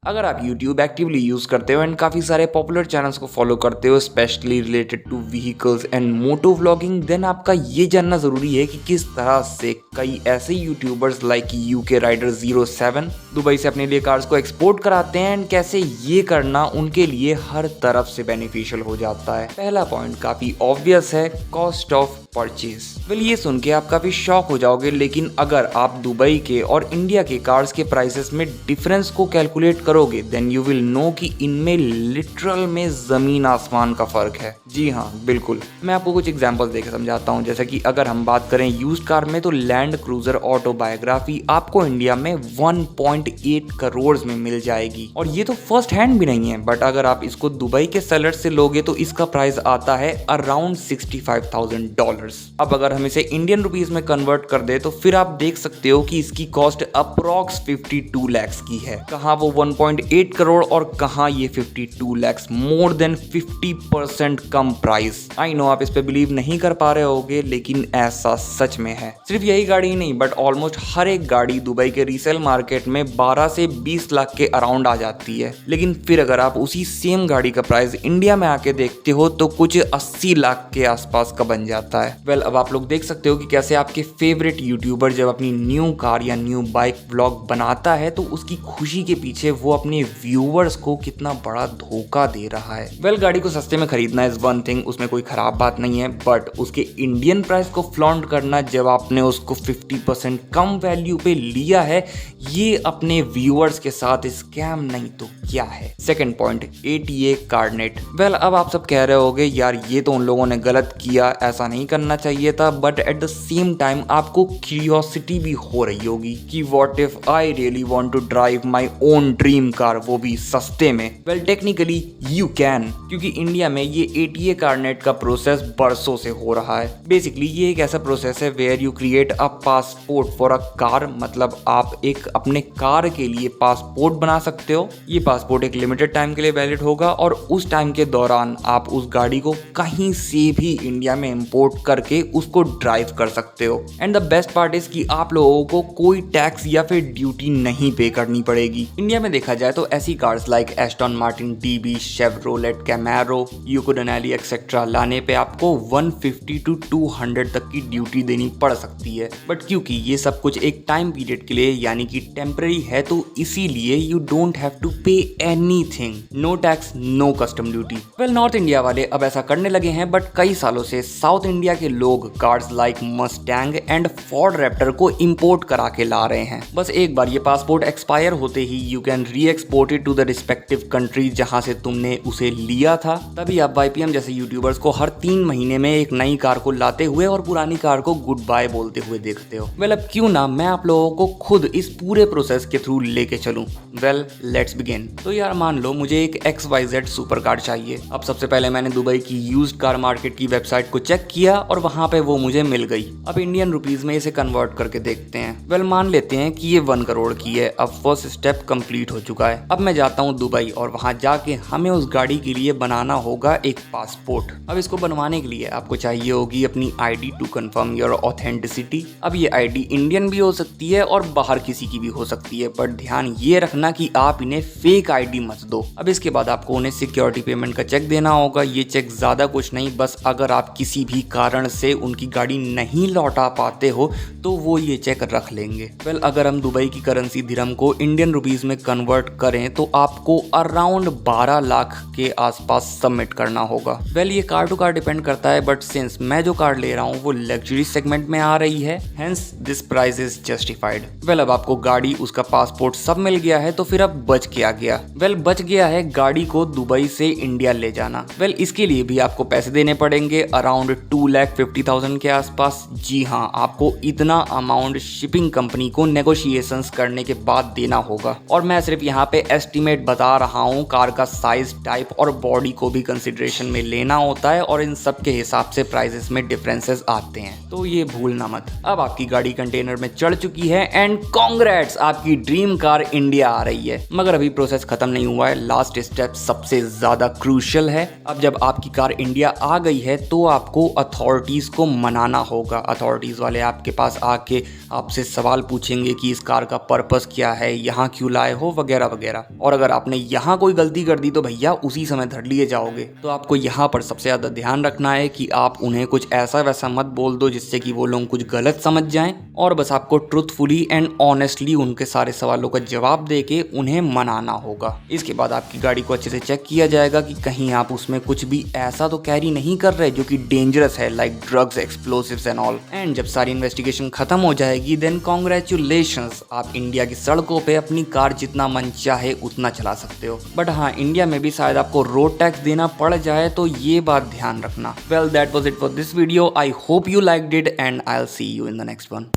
अगर आप YouTube actively use करते हो एंड काफी सारे पॉपुलर चैनल्स को फॉलो करते हो specially related to vehicles and moto vlogging, then आपका ये जानना जरूरी है कि किस तरह से कई ऐसे YouTubers like UK rider 07 Dubai से अपने लिए कार्स को एक्सपोर्ट कराते हैं एंड कैसे ये करना उनके लिए हर तरफ से बेनिफिशियल हो जाता है। पहला पॉइंट काफी ऑब्वियस है, कॉस्ट ऑफ परचेज। वेल ये सुन के आप काफी शॉक हो जाओगे, लेकिन अगर आप दुबई के और इंडिया के कार्स के प्राइसेस में डिफरेंस को कैलकुलेट करोगे देन यू विल नो कि इनमें लिटरल में जमीन आसमान का फर्क है। जी हाँ बिल्कुल, मैं आपको कुछ एग्जांपल्स देकर समझाता हूँ। जैसे कि अगर हम बात करें यूज्ड कार में, तो लैंड क्रूजर ऑटोबायोग्राफी आपको इंडिया में 1.8 करोड़ में मिल जाएगी, और ये तो फर्स्ट हैंड भी नहीं है। बट अगर आप इसको दुबई के सेलर से लोगे तो इसका प्राइस आता है अराउंड $65,000। अब अगर हम इसे इंडियन रुपीस में कन्वर्ट कर दे तो फिर आप देख सकते हो कि इसकी कॉस्ट अप्रॉक्स 52 लाख की है। कहाँ वो 1.8 करोड़ और कहाँ ये 52 lakh, more than 50% come price. I know आप इस पे बिलीव नहीं कर पा रहे होगे, लेकिन ऐसा सच में है। सिर्फ यही गाड़ी ही नहीं बट ऑलमोस्ट हर एक गाड़ी दुबई के रीसेल मार्केट में 12 से 20 लाख के अराउंड आ जाती है। लेकिन फिर अगर आप उसी सेम गाड़ी का प्राइस इंडिया में आके देखते हो तो कुछ 80 लाख के आसपास का बन जाता है। वेल अब आप लोग देख सकते हो कि कैसे आपके फेवरेट यूट्यूबर जब अपनी न्यू कार या न्यू बाइक व्लॉग बनाता है तो उसकी खुशी के पीछे वो अपने व्यूअर्स को कितना बड़ा धोखा दे रहा है। वेल गाड़ी को सस्ते में खरीदना इज वन थिंग, उसमें कोई खराब बात नहीं है, बट उसके इंडियन प्राइस को फ्लॉन्ट करना जब आपने उसको 50% कम वैल्यू पे लिया है, ये अपने व्यूअर्स के साथ स्कैम नहीं तो क्या है। Second point, ATA कार्डनेट। वेल अब आप सब कह रहे होगे यार ये तो उन लोगों ने गलत किया, ऐसा नहीं करना चाहिए था, but at the same time आपको क्यूरियोसिटी भी हो रही होगी कि what if I really want to drive my own dream car, वो भी सस्ते में। वेल टेक्निकली यू कैन, क्योंकि इंडिया में ये ATA कार्डनेट का प्रोसेस बरसों से हो रहा है। बेसिकली ये एक ऐसा प्रोसेस है where you create a passport for a car, मतलब आप एक अपने कार के लिए पासपोर्ट बना सकते हो। ये पासपोर्ट एक लिमिटेड टाइम के लिए वैलिड होगा और उस टाइम के दौरान आप उस गाड़ी को कहीं से भी इंडिया में इंपोर्ट करके उसको ड्राइव कर सकते हो। And the best part is कि आप लोगों को कोई टैक्स या फिर ड्यूटी नहीं पे करनी पड़ेगी। इंडिया में देखा जाए तो ऐसी cars like Aston Martin DB, Chevrolet Camaro, Yukon Denali et cetera लाने पे आपको 150 to 200 तक की ड्यूटी देनी पड़ सकती है। बट क्योंकि ये सब कुछ एक टाइम पीरियड के लिए यानी कि टेम्पररी है, तो इसीलिए you don't have to pay anything, no tax no custom duty. Well north India वाले अब ऐसा करने लगे हैं, बट कई सालों से साउथ इंडिया के लोग cars like Mustang and Ford Raptor को इंपोर्ट करा के ला रहे हैं। बस एक बार ये पासपोर्ट एक्सपायर होते ही you can re export it to the respective country जहां से तुमने उसे लिया था। तभी आप YPM जैसे यूट्यूबर्स को हर 3 महीने में एक नई कार को लाते हुए और पुरानी कार को गुड बाय बोलते हुए देखते हो। वेल अब क्यों ना मैं आप लोगों को खुद इस पूरे प्रोसेस के थ्रू लेके चलूं। Well let's begin. तो यार मान लो मुझे एक XYZ सुपर कार चाहिए। अब सबसे पहले मैंने दुबई की यूज्ड कार मार्केट की वेबसाइट को चेक किया और वहां पे वो मुझे मिल गई। अब इंडियन रुपीस में इसे कन्वर्ट करके देखते हैं। वेल मान लेते हैं कि ये 1 करोड़ की है। अब फर्स्ट स्टेप कंप्लीट हो चुका है। अब मैं जाता हूँ दुबई और वहां जाके हमें उस गाड़ी के लिए बनाना होगा एक पासपोर्ट। अब इसको बनवाने के लिए आपको चाहिए होगी अपनी ID to confirm your authenticity. अब ये ID इंडियन भी हो सकती है और बाहर किसी की भी हो सकती है, बट ध्यान ये रखना कि आप इन्हें फेक ID मत दो। अब इसके बाद आपको उन्हें सिक्योरिटी पेमेंट का चेक देना होगा। ये चेक ज्यादा कुछ नहीं, बस अगर आप किसी भी कारण से उनकी गाड़ी नहीं लौटा पाते हो तो वो ये चेक रख लेंगे। वेल अगर हम दुबई की करेंसी दिरहम को इंडियन रुपीस में कन्वर्ट करें तो आपको अराउंड 12 लाख के आसपास सबमिट करना होगा। वेल ये कार टू कार डिपेंड करता है, बट सिंस मैं जो कार ले रहा हूँ वो लग्जरी सेगमेंट में आ रही है, hence this price is justified. Well अब आपको गाड़ी, उसका पासपोर्ट सब मिल गया है, तो फिर अब बच क्या गया? वेल बच गया है गाड़ी को दुबई से इंडिया ले जाना। वेल इसके लिए भी आपको पैसे देने पड़ेंगे अराउंड 2,50,000 के आसपास। जी हाँ, आपको इतना अमाउंट शिपिंग कंपनी को नेगोशिएशंस करने के बाद देना होगा। और मैं सिर्फ यहाँ पे एस्टिमेट बता रहा हूँ, कार का साइज, टाइप और बॉडी को भी कंसिडरेशन में लेना होता है और इन सब के हिसाब से प्राइसेस में डिफरेंसेस आते हैं, तो ये भूलना मत। अब आपकी गाड़ी कंटेनर में चढ़ चुकी है एंड कांग्रेट्स, आपकी ड्रीम कार इंडिया आ रही है। मगर अभी प्रोसेस खत्म नहीं हुआ है, लास्ट स्टेप सबसे ज्यादा क्रूशियल है। अब जब आपकी कार इंडिया आ गई है तो आपको अथॉरिटीज को मनाना होगा। अथॉरिटीज वाले आपके पास आके आपसे सवाल पूछेंगे कि इस कार का पर्पस क्या है, यहाँ क्यों लाए हो, वगैरह वगैरह वगैरह। और अगर आपने यहाँ कोई गलती कर दी तो भैया उसी समय धर लिए जाओगे। तो आपको यहाँ पर सबसे ज़्यादा ध्यान रखना है कि आप उन्हें कुछ ऐसा वैसा मत बोल दो जिससे कि वो लोग कुछ गलत समझ जाएं, और बस आपको ट्रुथफुली एंड ऑनेस्टली उनके सारे सवालों का जवाब दे के उन्हें मनाना होगा। इसके बाद आपकी गाड़ी को अच्छे से चेक किया जाएगा कि कहीं आप उसमें कुछ भी ऐसा तो कैरी नहीं कर रहे जो कि डेंजरस है, like drugs, explosives and all. And जब सारी इन्वेस्टिगेशन खत्म हो जाएगी देन कॉन्ग्रेचुलेशंस, आप इंडिया की सड़कों पे अपनी कार जितना मन चाहे उतना चला सकते हो। बट हाँ, इंडिया में भी शायद आपको रोड टैक्स देना पड़ जाए, तो ये बात ध्यान रखना। Well that was it for this video. I hope you liked it and I will see you in the next one.